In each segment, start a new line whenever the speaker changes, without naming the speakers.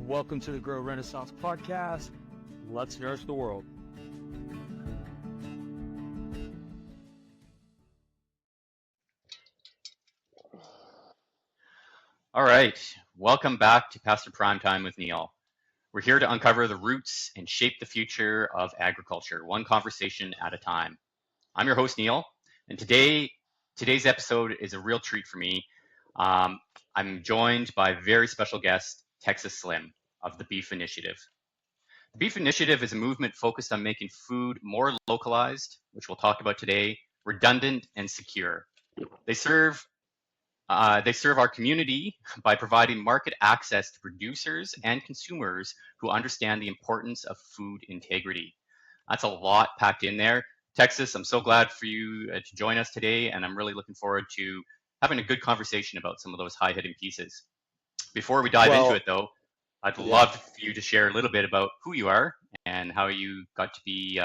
Welcome to the Grow Renaissance podcast. Let's nourish the world.
All right, welcome back to Pasture Prime Time with Neil. We're here to uncover the roots and shape the future of agriculture, one conversation at a time. I'm your host, Neil, and today's episode is a real treat for me. I'm joined by a very special guest, Texas Slim of the Beef Initiative. The Beef Initiative is a movement focused on making food more localized, which we'll talk about today, redundant, and secure. They serve our community by providing market access to producers and consumers who understand the importance of food integrity. That's a lot packed in there. Texas, I'm so glad for you to join us today, and I'm really looking forward to having a good conversation about some of those high-hitting pieces. Before we dive into it, though, I'd love for you to share a little bit about who you are and how you got to be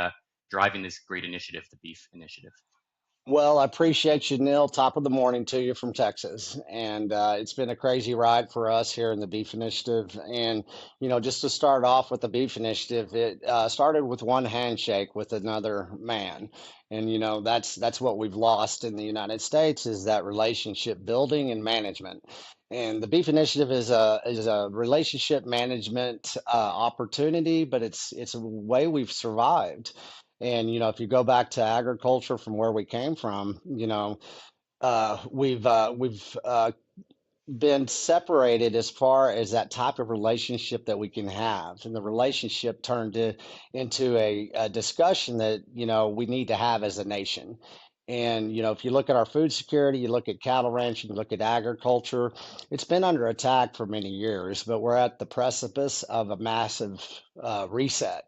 driving this great initiative, the Beef Initiative.
Well, I appreciate you, Neil. Top of the morning to you from Texas. And it's been a crazy ride for us here in the Beef Initiative. And, just to start off with the Beef Initiative, it started with one handshake with another man. And, that's what we've lost in the United States is that relationship building and management. And the Beef Initiative is a relationship management opportunity, but it's a way we've survived. And, if you go back to agriculture from where we came from, we've been separated as far as that type of relationship that we can have. And the relationship into a discussion that, we need to have as a nation. And, if you look at our food security, you look at cattle ranching, you look at agriculture, it's been under attack for many years, but we're at the precipice of a massive reset.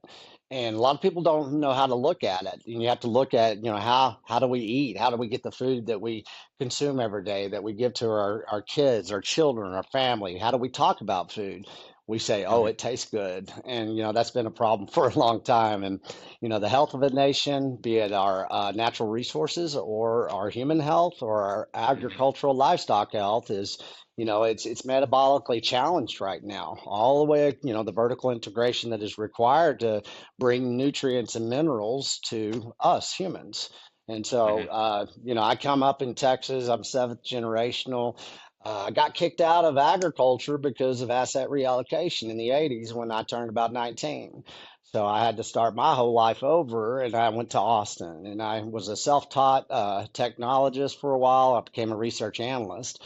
And a lot of people don't know how to look at it. And you have to look at, how do we eat? How do we get the food that we consume every day, that we give to our kids, our children, our family? How do we talk about food? We say, oh, it tastes good. And, that's been a problem for a long time. And, the health of a nation, be it our natural resources or our human health or our agricultural livestock health it's metabolically challenged right now, all the way, the vertical integration that is required to bring nutrients and minerals to us humans. And so, I come up in Texas, I'm seventh generational. I got kicked out of agriculture because of asset reallocation in the 80s when I turned about 19. So I had to start my whole life over, and I went to Austin, and I was a self-taught technologist for a while. I became a research analyst.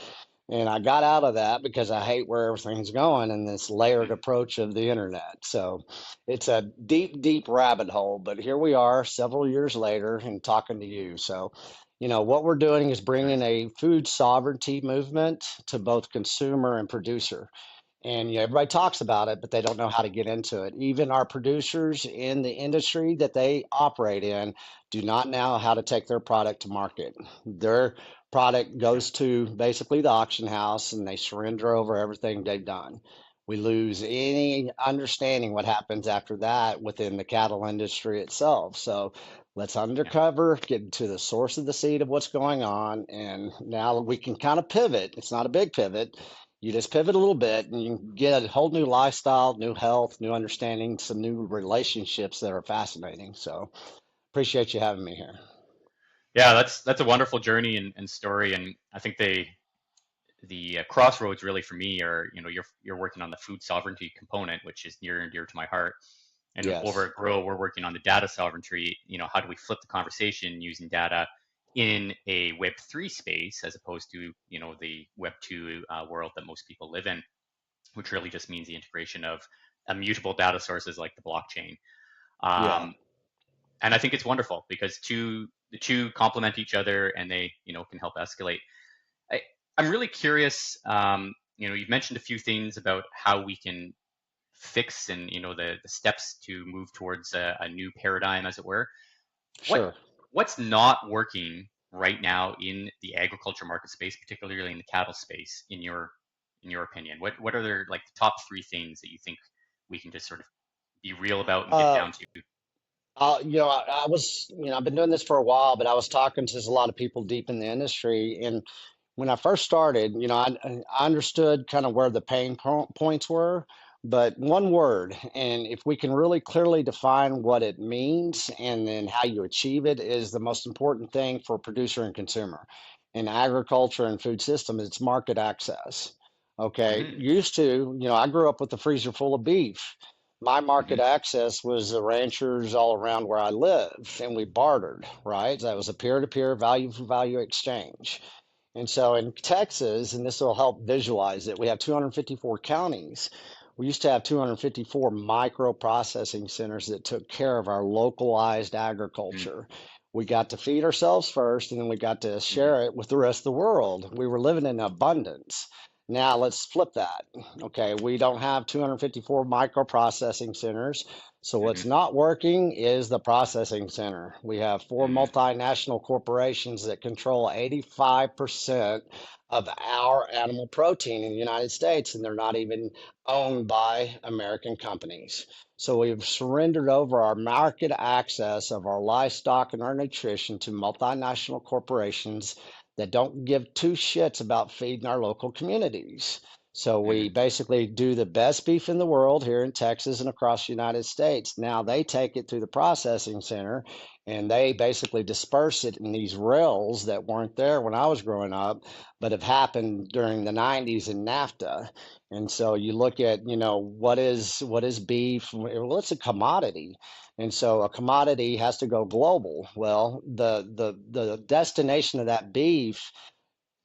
And I got out of that because I hate where everything's going and this layered approach of the internet. So it's a deep, deep rabbit hole. But here we are several years later and talking to you. So, what we're doing is bringing a food sovereignty movement to both consumer and producer. And everybody talks about it, but they don't know how to get into it. Even our producers in the industry that they operate in do not know how to take their product to market. Their product goes to basically the auction house and they surrender over everything they've done. We lose any understanding what happens after that within the cattle industry itself. So let's undercover, get to the source of the seed of what's going on. And now we can kind of pivot. It's not a big pivot. You just pivot a little bit and you get a whole new lifestyle, new health, new understanding, some new relationships that are fascinating. So appreciate you having me here.
Yeah, that's a wonderful journey and story, and I think the crossroads really for me are you're working on the food sovereignty component, which is near and dear to my heart. And over at Grow, we're working on the data sovereignty. How do we flip the conversation using data in a Web3 space as opposed to the Web2 world that most people live in, which really just means the integration of immutable data sources like the blockchain. And I think it's wonderful because the two complement each other and they can help escalate. I'm really curious. You've mentioned a few things about how we can fix and the steps to move towards a new paradigm, as it were.
Sure.
What's not working right now in the agriculture market space, particularly in the cattle space, in your opinion? What are the top three things that you think we can just sort of be real about and get down to?
I was, I've been doing this for a while, but I was talking to a lot of people deep in the industry. And when I first started, I understood kind of where the pain points were, but one word. And if we can really clearly define what it means and then how you achieve it is the most important thing for producer and consumer. In agriculture and food system, it's market access. Okay,
Mm-hmm.
used to, I grew up with a freezer full of beef. My
Mm-hmm.
market access was the ranchers all around where I live, and we bartered, right? That was a peer-to-peer value for value exchange. And so in Texas, and this will help visualize it, we have 254 counties. We used to have 254 micro processing centers that took care of our localized agriculture. We got to feed ourselves first, and then we got to
Mm-hmm.
share it with the rest of the world. We were living in abundance. Now let's flip that. Okay, we don't have 254 micro processing centers. So
Mm-hmm.
what's not working is the processing center. We have four
Mm-hmm.
multinational corporations that control 85% of our animal protein in the United States, and they're not even owned by American companies. So we've surrendered over our market access of our livestock and our nutrition to multinational corporations that don't give two shits about feeding our local communities. So
Mm-hmm.
we basically do the best beef in the world here in Texas and across the United States. Now they take it to the processing center and they basically disperse it in these rails that weren't there when I was growing up, but have happened during the 90s in NAFTA. And so you look at, what is beef? Well, it's a commodity. And so a commodity has to go global. Well, the destination of that beef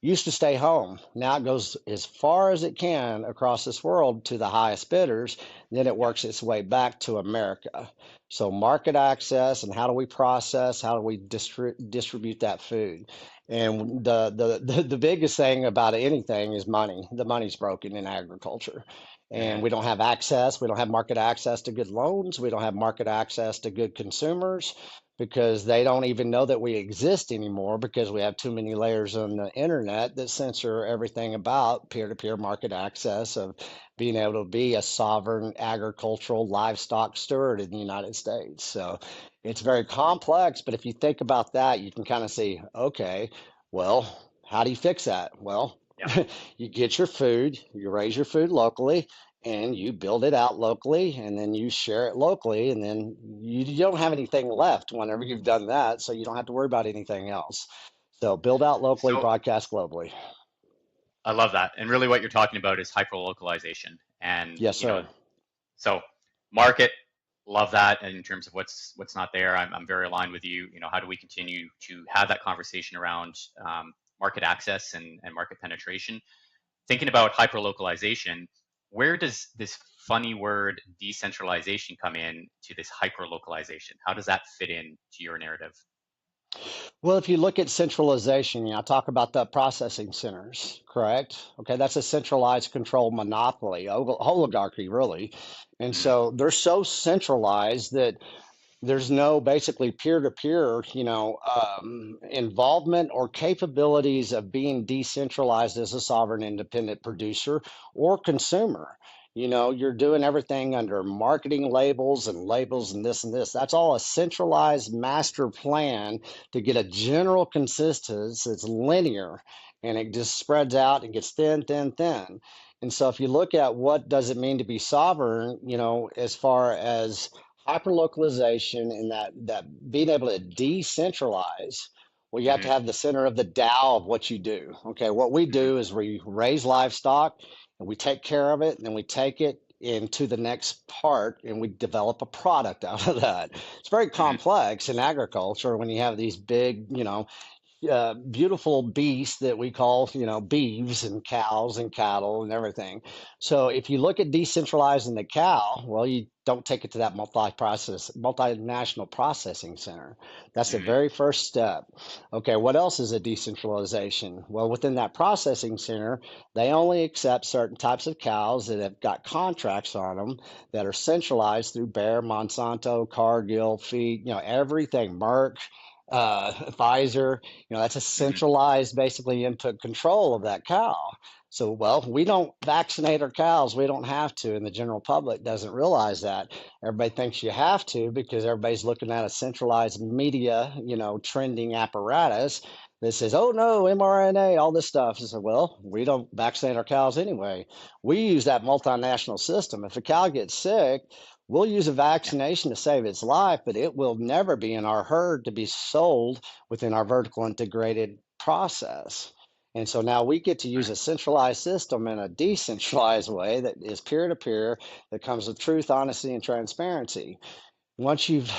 used to stay home. Now it goes as far as it can across this world to the highest bidders. Then it
Yep.
works its way back to America. So market access and how do we process, how do we distribute that food? And the biggest thing about anything is money. The money's broken in agriculture. And
Mm-hmm.
we don't have access. We don't have market access to good loans. We don't have market access to good consumers because they don't even know that we exist anymore because we have too many layers on the internet that censor everything about peer-to-peer market access of being able to be a sovereign agricultural livestock steward in the United States. So it's very complex, but if you think about that, you can kind of see, okay, well, how do you fix that? Well,
Yep.
you get your food, you raise your food locally, and you build it out locally and then you share it locally and then you don't have anything left whenever you've done that, so you don't have to worry about anything else. So build out locally,
So
broadcast globally.
I love that. And really what you're talking about is hyper localization. And,
Yes, sir.
so market, love that. And in terms of what's not there, I'm very aligned with you. How do we continue to have that conversation around market access and market penetration? Thinking about hyper localization, where does this funny word decentralization come in to this hyper localization? How does that fit in to your narrative?
Well, if you look at centralization, I talk about the processing centers, correct? Okay, that's a centralized control monopoly, oligarchy, really. And
Mm-hmm.
so they're so centralized that there's no basically peer-to-peer, involvement or capabilities of being decentralized as a sovereign independent producer or consumer. You're doing everything under marketing labels and this and this. That's all a centralized master plan to get a general consistency that's linear and it just spreads out and gets thin, thin, thin. And so if you look at what does it mean to be sovereign, as far as hyperlocalization and that being able to decentralize, well, you have to
Mm-hmm.
have the center of the Tao of what you do. Okay, what we
Mm-hmm.
do is we raise livestock and we take care of it, and then we take it into the next part and we develop a product out of that. It's very
Mm-hmm.
complex in agriculture when you have these big, beautiful beasts that we call, beeves and cows and cattle and everything. So if you look at decentralizing the cow, well, you don't take it to that multinational processing center. That's the
Mm-hmm.
very first step. Okay, what else is a decentralization? Well, within that processing center, they only accept certain types of cows that have got contracts on them that are centralized through Bayer, Monsanto, Cargill, Feed, everything, Merck, Pfizer. That's a
Mm-hmm.
centralized, basically, input control of that cow. So, well, we don't vaccinate our cows. We don't have to, and the general public doesn't realize that. Everybody thinks you have to because everybody's looking at a centralized media, trending apparatus that says, oh no, mRNA, all this stuff. I said, well, we don't vaccinate our cows anyway. We use that multinational system. If a cow gets sick, we'll use a
Yeah.
vaccination to save its life, but it will never be in our herd to be sold within our vertical integrated process. And so now we get to use
Right.
a centralized system in a decentralized way that is peer to peer, that comes with truth, honesty, and transparency. Once you've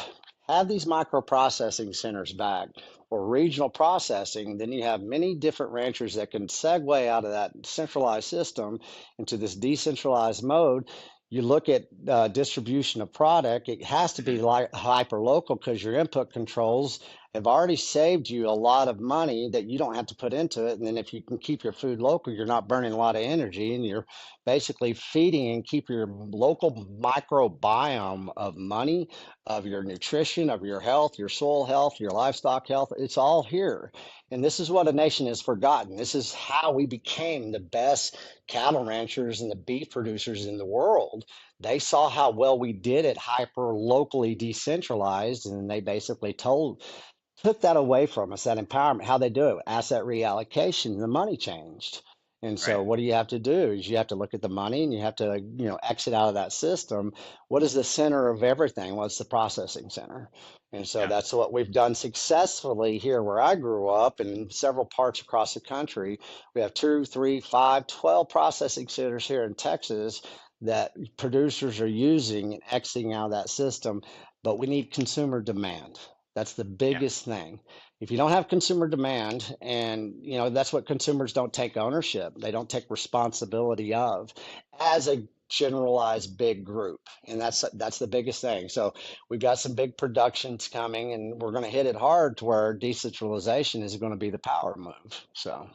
had these microprocessing centers back or regional processing, then you have many different ranchers that can segue out of that centralized system into this decentralized mode. You look at distribution of product, it has to be
Hmm.
like hyper local because your input controls have already saved you a lot of money that you don't have to put into it. And then if you can keep your food local, you're not burning a lot of energy and you're basically feeding and keep your local microbiome of money, of your nutrition, of your health, your soil health, your livestock health. It's all here. And this is what a nation has forgotten. This is how we became the best cattle ranchers and the beef producers in the world. They saw how well we did it hyper locally decentralized, and they basically took that away from us, that empowerment. How they do it, asset reallocation, the money changed. And
Right.
so what do you have to do is you have to look at the money and you have to, exit out of that system. What is the center of everything? What's the processing center? And so
Yeah.
that's what we've done successfully here where I grew up and in several parts across the country. We have 2, 3, 5, 12 processing centers here in Texas that producers are using and exiting out of that system. But we need consumer demand. That's the
Yeah.
biggest thing. If you don't have consumer demand, and that's what consumers don't take ownership, they don't take responsibility of as a generalized big group, and that's the biggest thing. So we've got some big productions coming, and we're going to hit it hard to where decentralization is going to be the power move. So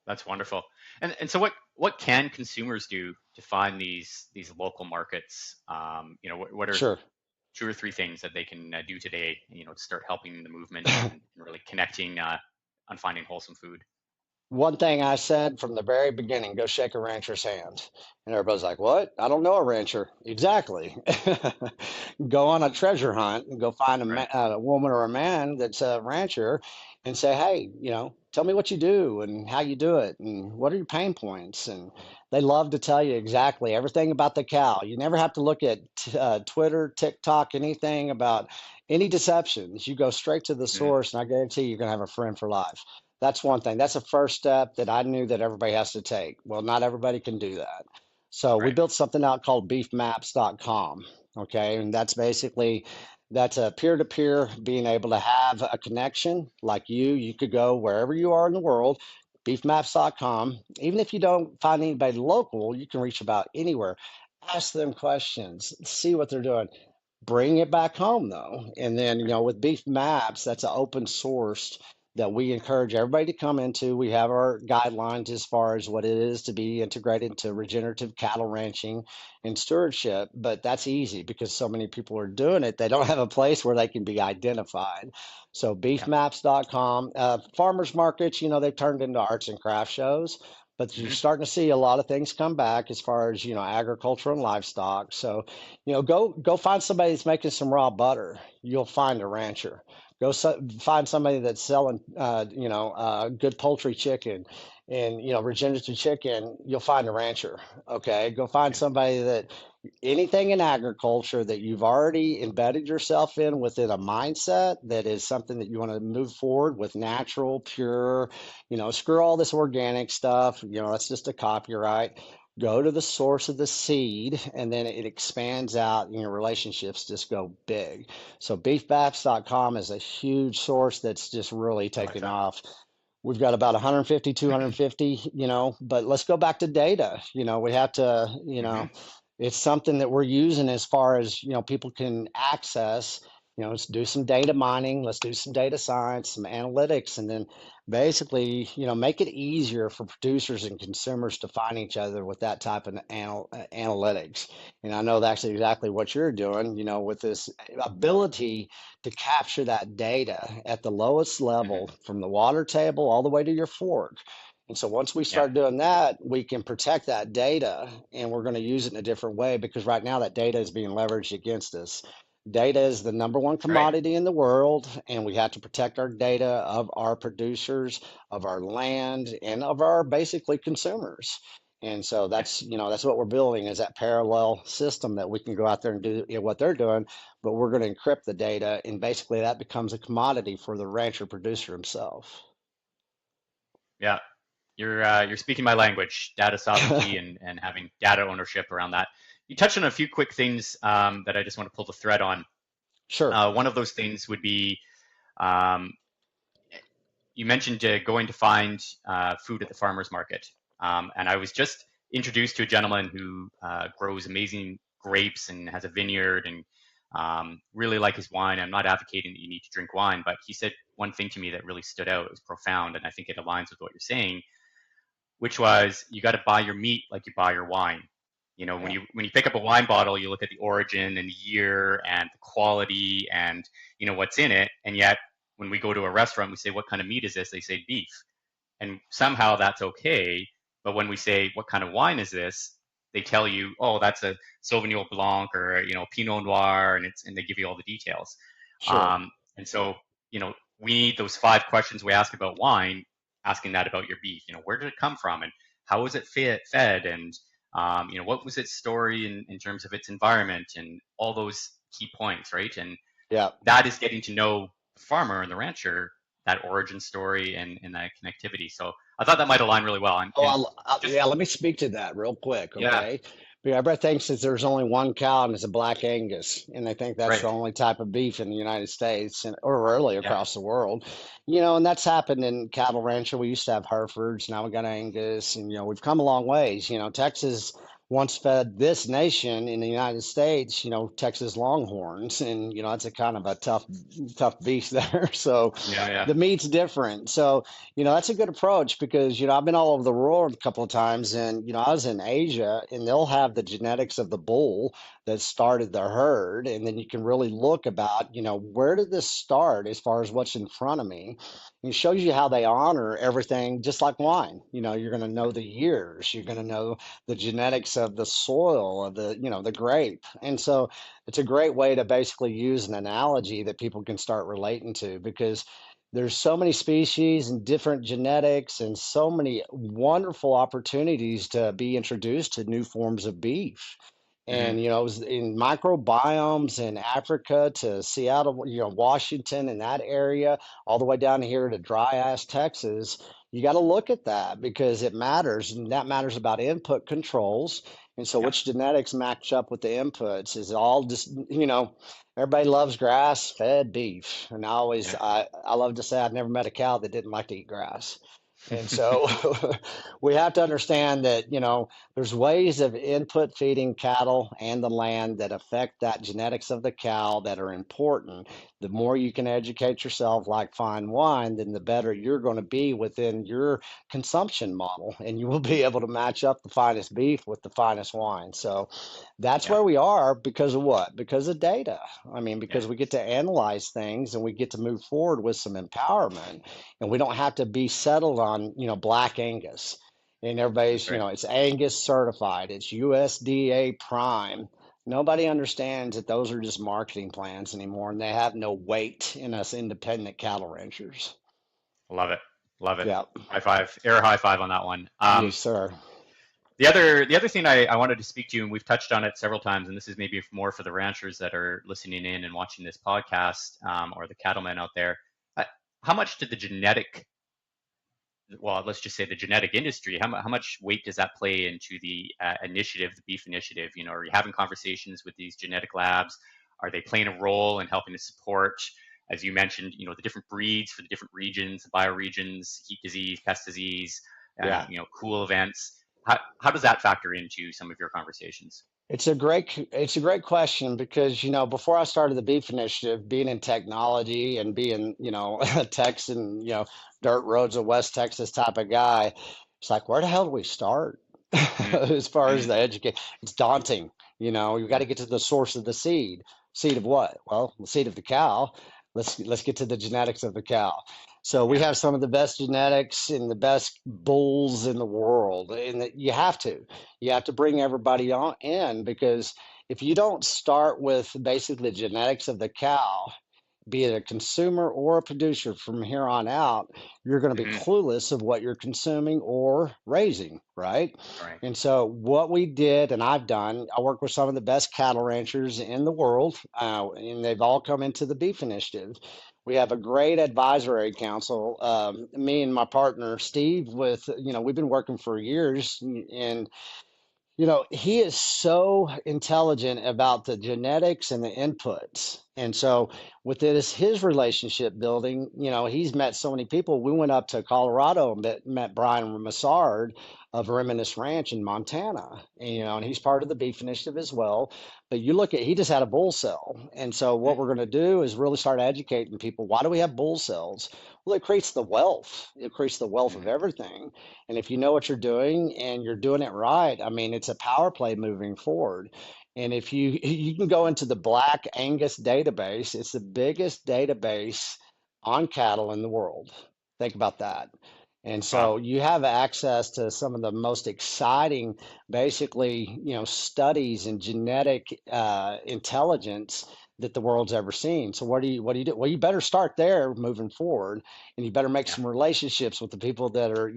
That's wonderful. And so what can consumers do to find these local markets? What are
sure.
two or three things that they can do today, to start helping the movement and really connecting on finding wholesome food?
One thing I said from the very beginning, go shake a rancher's hand. And everybody's like, what? I don't know a rancher. Exactly. Go on a treasure hunt and go find
Right.
a woman or a man that's a rancher and say, hey, tell me what you do and how you do it and what are your pain points. And they love to tell you exactly everything about the cow. You never have to look at Twitter, TikTok, anything about any deceptions. You go straight to the
Mhm.
source, and I guarantee you're going to have a friend for life. That's one thing. That's a first step that I knew that everybody has to take. Well, not everybody can do that. So we
Right.
built something out called beefmaps.com. Okay. And that's a peer-to-peer being able to have a connection like you could go wherever you are in the world, beefmaps.com. Even if you don't find anybody local, you can reach about anywhere. Ask them questions, see what they're doing. Bring it back home though. And then,
Right.
with Beef Maps, that's an open source that we encourage everybody to come into. We have our guidelines as far as what it is to be integrated into regenerative cattle ranching and stewardship, but that's easy because so many people are doing it. They don't have a place where they can be identified. So
Yeah.
beefmaps.com, farmers markets, they've turned into arts and craft shows, but you're
Hmm.
starting to see a lot of things come back as far as, agriculture and livestock. So, go find somebody that's making some raw butter. You'll find a rancher. Find somebody that's selling, good poultry chicken and, regenerative chicken. You'll find a rancher. Okay. Go find
Yeah.
somebody that anything in agriculture that you've already embedded yourself in within a mindset that is something that you want to move forward with natural, pure, screw all this organic stuff. That's just a copyright. Go to the source of the seed and then it expands out and your relationships just go big. So beefbats.com is a huge source that's just really
I like
taken
that.
off. We've got about 150, 250, but let's go back to data. We have to,
Hmm.
it's something that we're using as far as, people can access, let's do some data mining, let's do some data science, some analytics, and then basically, make it easier for producers and consumers to find each other with that type of analytics. And I know that's exactly what you're doing, with this ability to capture that data at the lowest
Hmm.
level from the water table all the way to your fork. And so once we
Yeah.
start doing that, we can protect that data and we're going to use it in a different way because right now that data is being leveraged against us. Data is the number one
Right.
commodity in the world, and we have to protect our data of our producers, of our land, and of our basically consumers. And so
Yeah.
that's what we're building is that parallel system that we can go out there and do what they're doing, but we're going to encrypt the data, and basically that becomes a commodity for the rancher producer himself.
Yeah. You're speaking my language, data sovereignty and having data ownership around that. You touched on a few quick things that I just want to pull the thread on.
Sure,
One of those things would be um, you mentioned going to find food at the farmer's market. And I was just introduced to a gentleman who grows amazing grapes and has a vineyard and really like his wine. I'm not advocating that you need to drink wine, but he said one thing to me that really stood out. It was profound, and I think it aligns with what you're saying, which was you got to buy your meat like you buy your wine. You know, when
yeah,
you pick up a wine bottle, you look at the origin and the year and the quality and what's in it. And yet, when we go to a restaurant, we say, "What kind of meat is this?" They say beef, and somehow that's okay. But when we say, "What kind of wine is this?" they tell you, "Oh, that's a Sauvignon Blanc or Pinot Noir," and they give you all the details.
sure,
And so we need those 5 questions we ask about wine, asking that about your beef. Where did it come from, and how was it fed, and what was its story in terms of its environment, and all those key points, right? And
yeah.
that is getting to know the farmer and the rancher, that origin story and that connectivity. So I thought that might align really well. And,
Oh,
and just
yeah, let me speak to that real quick,
yeah,
okay? Because everybody thinks that there's only one cow and it's a black Angus, and they think that's
right,
the only type of beef in the United States and or really
yeah,
across the world. And that's happened in cattle rancher. We used to have Herefords, now we got Angus, and we've come a long ways. Texas once fed this nation in the United States, Texas Longhorns, and that's a kind of a tough beast there. So
yeah, yeah,
the meat's different. So that's a good approach because, I've been all over the world a couple of times and, I was in Asia and they'll have the genetics of the bull that started the herd. And then you can really look about, where did this start as far as what's in front of me? And it shows you how they honor everything just like wine. You're going to know the years, you're going to know the genetics of the soil, of the grape. And so it's a great way to basically use an analogy that people can start relating to because there's so many species and different genetics and so many wonderful opportunities to be introduced to new forms of beef.
hmm,
And, it was in microbiomes in Africa to Seattle, Washington and that area, all the way down here to dry ass Texas. You got to look at that because it matters. And that matters about input controls. And so,
yeah,
which genetics match up with the inputs is all just, everybody loves grass fed beef. And
yeah,
I love to say I've never met a cow that didn't like to eat grass. And so we have to understand that, there's ways of input feeding cattle and the land that affect that genetics of the cow that are important. The more you can educate yourself, like fine wine, then the better you're going to be within your consumption model. And you will be able to match up the finest beef with the finest wine. So that's
yeah,
where we are because of what? Because of data. I mean,
yeah.
because we get to analyze things and we get to move forward with some empowerment and we don't have to be settled on black Angus. And
That's
everybody's
right.
it's Angus certified, it's USDA prime. Nobody understands that those are just marketing plans anymore, and they have no weight in us independent cattle ranchers.
Love it, love it.
Yeah,
High five, air high five on that one.
yes, sir.
The other thing I wanted to speak to you, and we've touched on it several times, and this is maybe more for the ranchers that are listening in and watching this podcast, or the cattlemen out there. Uh, how much did the genetic, well, let's just say the genetic industry, how much weight does that play into the initiative, the beef initiative? Are you having conversations with these genetic labs? Are they playing a role in helping to support, as you mentioned, the different breeds for the different regions, the bioregions, heat disease, pest disease,
Yeah.
cool events? How does that factor into some of your conversations?
It's a great question because before I started the Beef Initiative, being in technology and being a Texan, dirt roads of West Texas type of guy, it's like where the hell do we start
Mm,
as far as
mm,
the educate? It's daunting. You've got
yeah,
to get to the source of the seed. Seed of what? Well, the seed of the cow. Let's get to the genetics of the cow. So we
yeah,
have some of the best genetics and the best bulls in the world, and that you have to bring everybody on in because if you don't start with basically the genetics of the cow, be it a consumer or a producer from here on out, you're going to be
Hmm.
clueless of what you're consuming or raising, right?
Right.
And so, what we did, and I've done, I work with some of the best cattle ranchers in the world, and they've all come into the Beef Initiative. We have a great advisory council. Me and my partner Steve, with we've been working for years, and he is so intelligent about the genetics and the inputs. And so with his relationship building, he's met so many people. We went up to Colorado and met Brian Massard of Reminisce Ranch in Montana. And he's part of the Beef Initiative as well. But you look at, he just had a bull cell. And so what we're going to do is really start educating people. Why do we have bull cells? Well, it creates the wealth. It creates the wealth of
Hmm.
everything. And if you know what you're doing and you're doing it right, I mean, it's a power play moving forward. And if you can go into the Black Angus database, it's the biggest database on cattle in the world. Think about that. And
Wow.
so you have access to some of the most exciting, basically, studies in genetic intelligence that the world's ever seen. So what do you do? Well, you better start there moving forward, and you better make
Yeah.
some relationships with the people that are,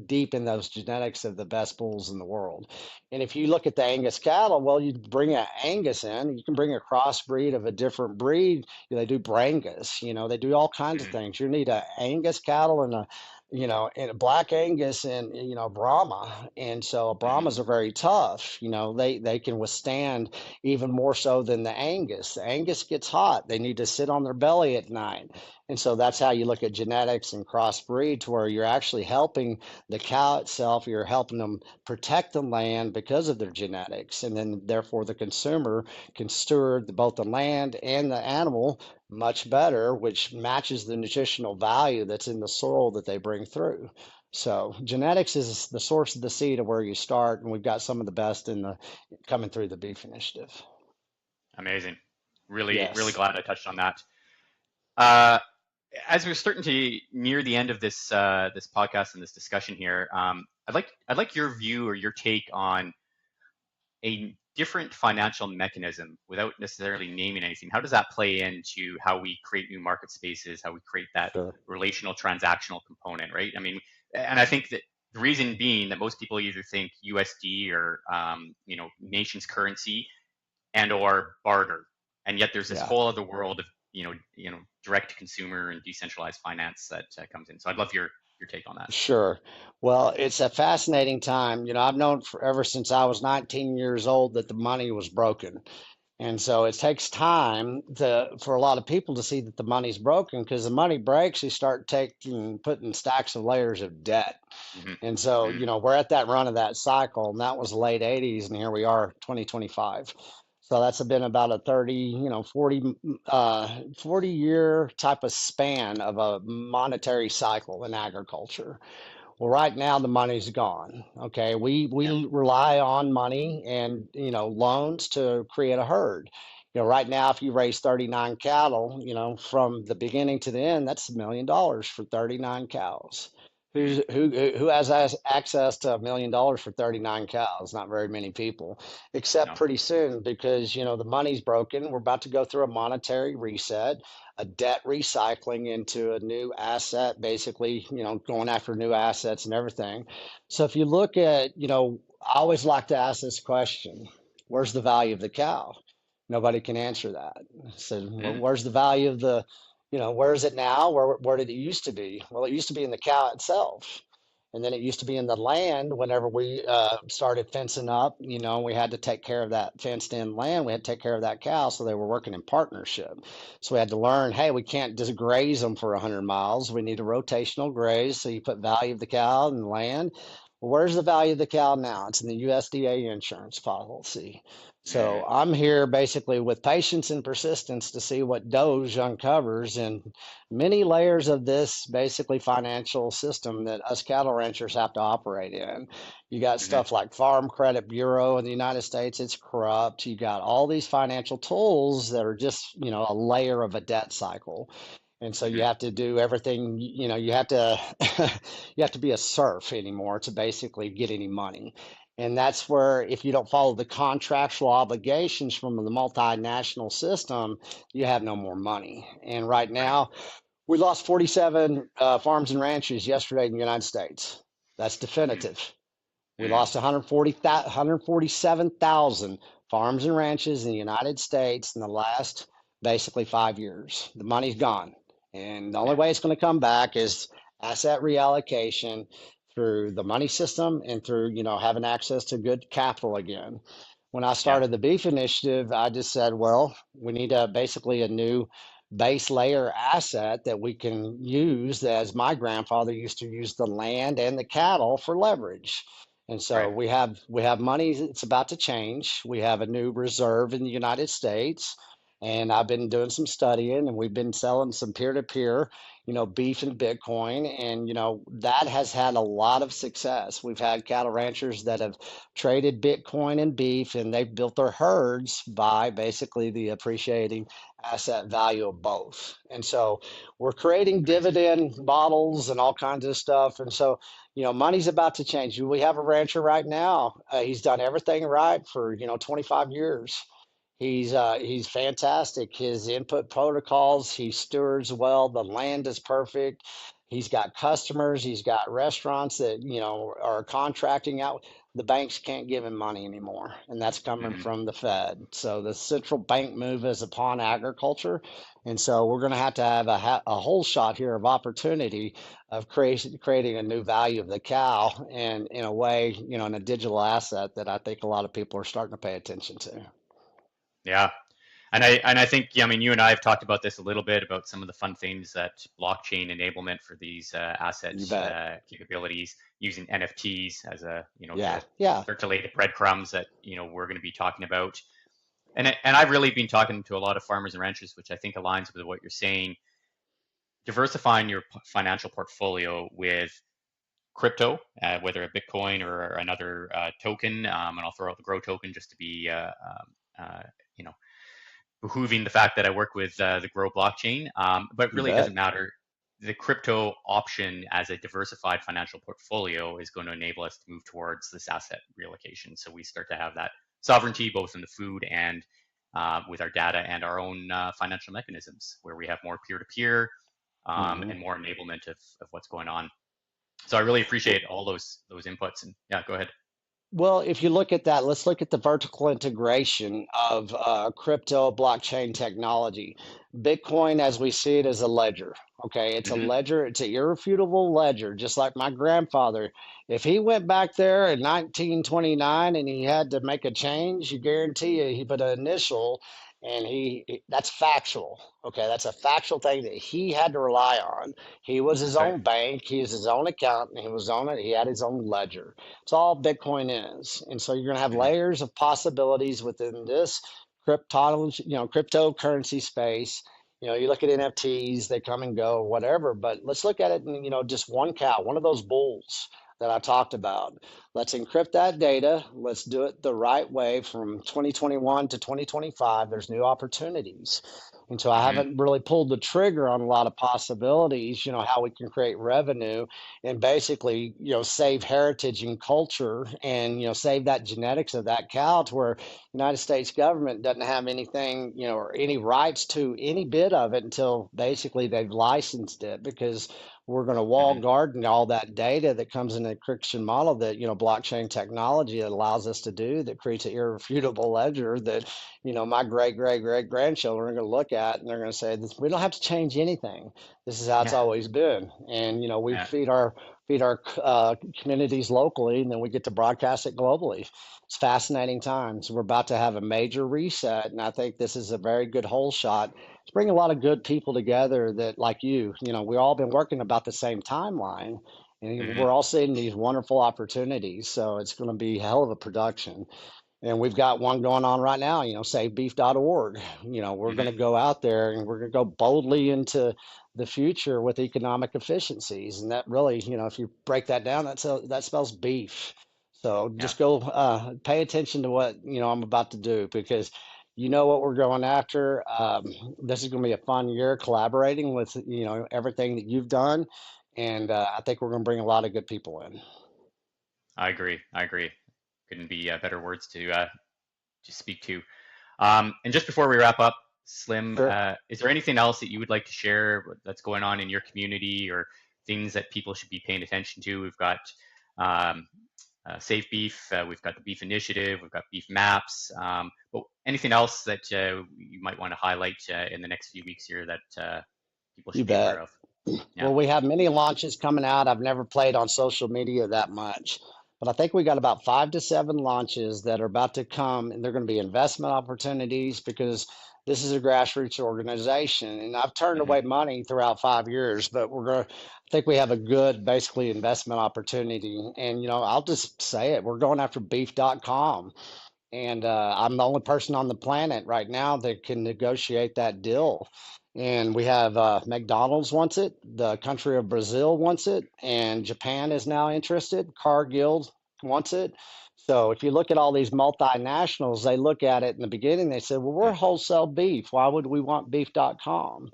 deep in those genetics of the best bulls in the world. And if you look at the Angus cattle, well, you bring an Angus in, you can bring a crossbreed of a different breed. They do Brangus, they do all kinds of
Hmm.
things. You need a Angus cattle and a black Angus and Brahma. And so
Hmm.
Brahmas are very tough. They can withstand even more so than the Angus. The Angus gets hot. They need to sit on their belly at night. And so that's how you look at genetics and crossbreed, to where you're actually helping the cow itself. You're helping them protect the land because of their genetics. And then therefore the consumer can steward both the land and the animal much better, which matches the nutritional value that's in the soil that they bring through. So genetics is the source of the seed of where you start, and we've got some of the best in the coming through the Beef Initiative.
Amazing. Really, really
Yes,
glad I touched on that. Uh, as we're starting to near the end of this podcast and this discussion here, I'd like your view or your take on a different financial mechanism without necessarily naming anything. How does that play into how we create new market spaces, how we create that
sure.
relational transactional component, right? I mean, and I think that the reason being that most people either think USD or nation's currency and or barter, and yet there's this
Yeah.
whole other world of direct to consumer and decentralized finance that comes in. So I'd love your take on that.
Sure. Well, it's a fascinating time. I've known ever since I was 19 years old that the money was broken. And so it takes time for a lot of people to see that the money's broken, because the money breaks, you start putting stacks of layers of debt.
Hmm.
And so,
Hmm.
we're at that run of that cycle, and that was the late 80s, and here we are, 2025. So that's been about a 30, 40 year type of span of a monetary cycle in agriculture. Well, right now the money's gone. Okay,
Yeah.
we rely on money and loans to create a herd. Right now, if you raise 39 cattle, from the beginning to the end, that's $1 million for 39 cows.
Mm.
Who has access to $1 million for 39 cows? Not very many people, except
No.
pretty soon, because the money's broken. We're about to go through a monetary reset, a debt recycling into a new asset, basically, going after new assets and everything. So if you look at, I always like to ask this question: where's the value of the cow? Nobody can answer that. So, well,
Mm.
where's the value of where is it now? Where did it used to be? Well, it used to be in the cow itself. And then it used to be in the land. Whenever we started fencing up, we had to take care of that fenced in land. We had to take care of that cow. So they were working in partnership. So we had to learn, hey, we can't just graze them for 100 miles. We need a rotational graze. So you put value of the cow in the land. Well, where's the value of the cow now? It's in the USDA insurance policy. So
Mm.
I'm here basically with patience and persistence to see what Doge uncovers, and many layers of this basically financial system that us cattle ranchers have to operate in. You got
Hmm.
stuff like Farm Credit Bureau in the United States, it's corrupt. You got all these financial tools that are just, a layer of a debt cycle. And so you
Hmm.
have to do everything, you have to you have to be a serf anymore to basically get any money. And that's where if you don't follow the contractual obligations from the multinational system, you have no more money. And right
Right.
now, we lost 47 farms and ranches yesterday in the United States. That's
Mm,
definitive. We
mm,
lost 147,000 farms and ranches in the United States in the last basically 5 years. The money's gone. And the only
yeah.
way it's going to come back is asset reallocation through the money system and through, having access to good capital again. When I
Yeah.
started the beef initiative, I just said, well, we need basically a new base layer asset that we can use as my grandfather used to use the land and the cattle for leverage. And so
Right.
we have money that's about to change. We have a new reserve in the United States, and I've been doing some studying, and we've been selling some peer-to-peer, beef and Bitcoin, and that has had a lot of success. We've had cattle ranchers that have traded Bitcoin and beef, and they've built their herds by basically the appreciating asset value of both. And so we're creating
Right.
dividend models and all kinds of stuff. And so money's about to change. We have a rancher right now. He's done everything right for 25 years. He's fantastic. His input protocols, he stewards well. The land is perfect. He's got customers. He's got restaurants that are contracting out. The banks can't give him money anymore, and that's coming
Hmm.
from the Fed. So the central bank move is upon agriculture, and so we're going to have a whole shot here of opportunity of creating a new value of the cow, and in a way, in a digital asset that I think a lot of people are starting to pay attention to.
Yeah. And I think, yeah, I mean, you and I have talked about this a little bit about some of the fun things that blockchain enablement for these asset
You bet.
capabilities, using NFTs as
Yeah,
to
yeah,
start to lay the breadcrumbs that we're going to be talking about. And I've really been talking to a lot of farmers and ranchers, which I think aligns with what you're saying. Diversifying your financial portfolio with crypto, whether a Bitcoin or another token, and I'll throw out the Grow token just to be, you know, behooving the fact that I work with the Grow blockchain. But
you
really, it doesn't
bet.
matter. The crypto option as a diversified financial portfolio is going to enable us to move towards this asset reallocation. So we start to have that sovereignty both in the food and with our data and our own financial mechanisms, where we have more peer-to-peer
Hmm.
and more enablement of what's going on. So I really appreciate all those inputs. And yeah, go ahead.
Well, if you look at that, let's look at the vertical integration of crypto blockchain technology. Bitcoin, as we see it, is a ledger. Okay, it's a
Hmm.
ledger, it's an irrefutable ledger, just like my grandfather. If he went back there in 1929 and he had to make a change, you guarantee you he put an initial and that's factual. Okay, that's a factual thing that he had to rely on. He was his
That's right.
own bank, he was his own accountant, he was on it, he had his own ledger. It's all Bitcoin is. And so you're going to have
Hmm.
layers of possibilities within this cryptocurrency space. You look at NFTs, they come and go, whatever, but let's look at it in, just one cow, one of those bulls that I talked about. Let's encrypt that data. Let's do it the right way from 2021 to 2025. There's new opportunities. And so I
Hmm.
haven't really pulled the trigger on a lot of possibilities, how we can create revenue and basically save heritage and culture and save that genetics of that cow to where United States government doesn't have anything or any rights to any bit of it until basically they've licensed it, because we're going to wall
Hmm.
garden all that data that comes in the encryption model that blockchain technology allows us to do, that creates an irrefutable ledger that my great grandchildren are going to look at and they're going to say, we don't have to change anything. This is how it's
Yeah.
always been. And we
Yeah.
feed our communities locally, and then we get to broadcast it globally. It's fascinating times. We're about to have a major reset, and I think this is a very good whole shot. It's bringing a lot of good people together that, like we've all been working about the same timeline, and
Hmm.
we're all seeing these wonderful opportunities. So it's going to be a hell of a production. And we've got one going on right now, savebeef.org. We're going
Hmm.
to go out there and we're going to go boldly into the future with economic efficiencies. And that really, if you break that down, that spells beef. So
Yeah.
just go pay attention to what, I'm about to do, because You know what we're going after. This is going to be a fun year collaborating with, everything that you've done. And I think we're going to bring a lot of good people in.
I agree. I agree. Couldn't be better words to speak to. And just before we wrap up, Slim,
Sure.
is there anything else that you would like to share that's going on in your community or things that people should be paying attention to? We've got um, Safe Beef, we've got the Beef Initiative, we've got Beef Maps. But anything else that you might want to highlight in the next few weeks here that people
You
should be aware
bet.
of? Yeah.
Well, we have many launches coming out. I've never played on social media that much, but I think we got about 5 to 7 launches that are about to come, and they're going to be investment opportunities because this is a grassroots organization. And I've turned
Hmm.
away money throughout 5 years, but I think we have a good, basically, investment opportunity. And, I'll just say it. We're going after beef.com. And I'm the only person on the planet right now that can negotiate that deal. And we have McDonald's wants it, the country of Brazil wants it, and Japan is now interested. Cargill wants it. So if you look at all these multinationals, they look at it in the beginning, they said, well, we're wholesale beef. Why would we want beef.com?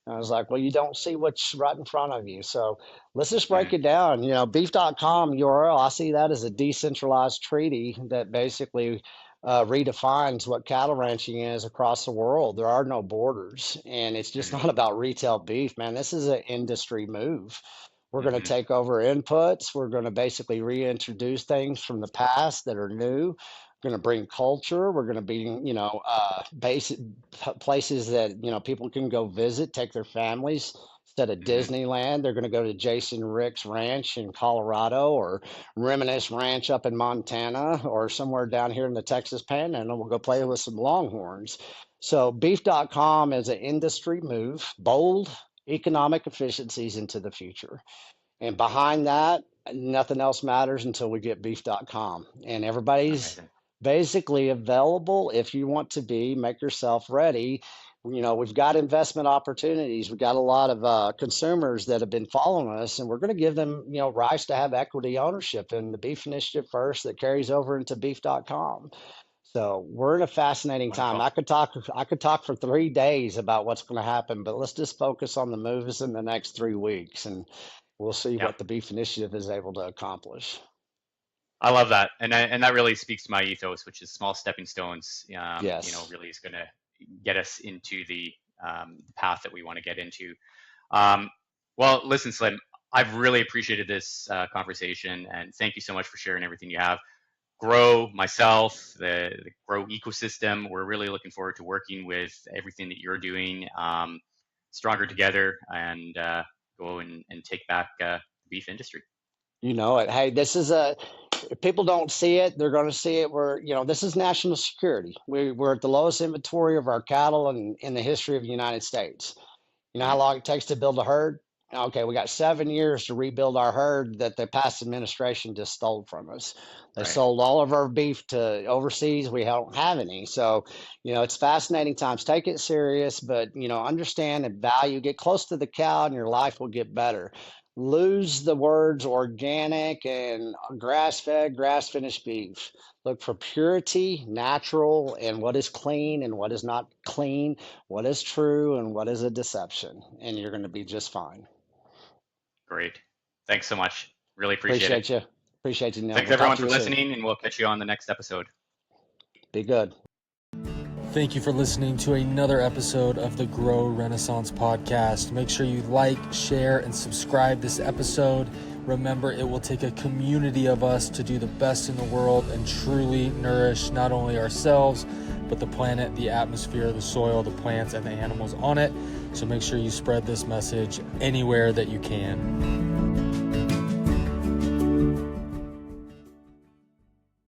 And I was like, well, you don't see what's right in front of you. So let's just break
Hmm.
it down. Beef.com URL, I see that as a decentralized treaty that basically redefines what cattle ranching is across the world. There are no borders, and it's just
Hmm.
not about retail beef, man. This is an industry move. We're going to
Hmm.
take over inputs. We're going to basically reintroduce things from the past that are new. We're going to bring culture. We're going to be, basic places that, people can go visit, take their families. Instead of
Hmm.
Disneyland, they're going to go to Jason Rick's ranch in Colorado or Reminisce Ranch up in Montana or somewhere down here in the Texas Panhandle. We'll go play with some Longhorns. So beef.com is an industry move, bold economic efficiencies into the future. And behind that, nothing else matters until we get beef.com. And everybody's
Amazing.
basically available if you want to be, make yourself ready. We've got investment opportunities. We've got a lot of consumers that have been following us, and we're going to give them, rights to have equity ownership in the Beef Initiative first that carries over into beef.com. So we're in a fascinating time.
Wonderful.
I could talk for 3 days about what's going to happen, but let's just focus on the moves in the next 3 weeks, and we'll see
Yeah.
what the Beef Initiative is able to accomplish.
I love that, and that really speaks to my ethos, which is small stepping stones.
Yes.
Really is going to get us into the path that we want to get into. Um, well, listen, Slim, I've really appreciated this conversation, and thank you so much for sharing everything you have. Grow myself, the Grow ecosystem. We're really looking forward to working with everything that you're doing, stronger together, and go and take back the beef industry.
You know it. Hey, if people don't see it, they're going to see it. This is national security. We're at the lowest inventory of our cattle in the history of the United States. You know how
Mhm.
long it takes to build a herd? Okay, we got 7 years to rebuild our herd that the past administration just stole from us. They
Right.
sold all of our beef to overseas. We don't have any. So, it's fascinating times. Take it serious, but, understand and value. Get close to the cow and your life will get better. Lose the words organic and grass fed, grass finished beef. Look for purity, natural, and what is clean and what is not clean, what is true and what is a deception, and you're going to be just fine.
Great. Thanks so much. Really appreciate it.
Appreciate you. Appreciate you, Neil.
Thanks
We'll talk
everyone
to
for
you soon.
listening, and we'll catch you on the next episode.
Be good.
Thank you for listening to another episode of the Grow Renaissance podcast. Make sure you like, share, and subscribe this episode. Remember, it will take a community of us to do the best in the world and truly nourish not only ourselves, but the planet, the atmosphere, the soil, the plants, and the animals on it. So make sure you spread this message anywhere that you can.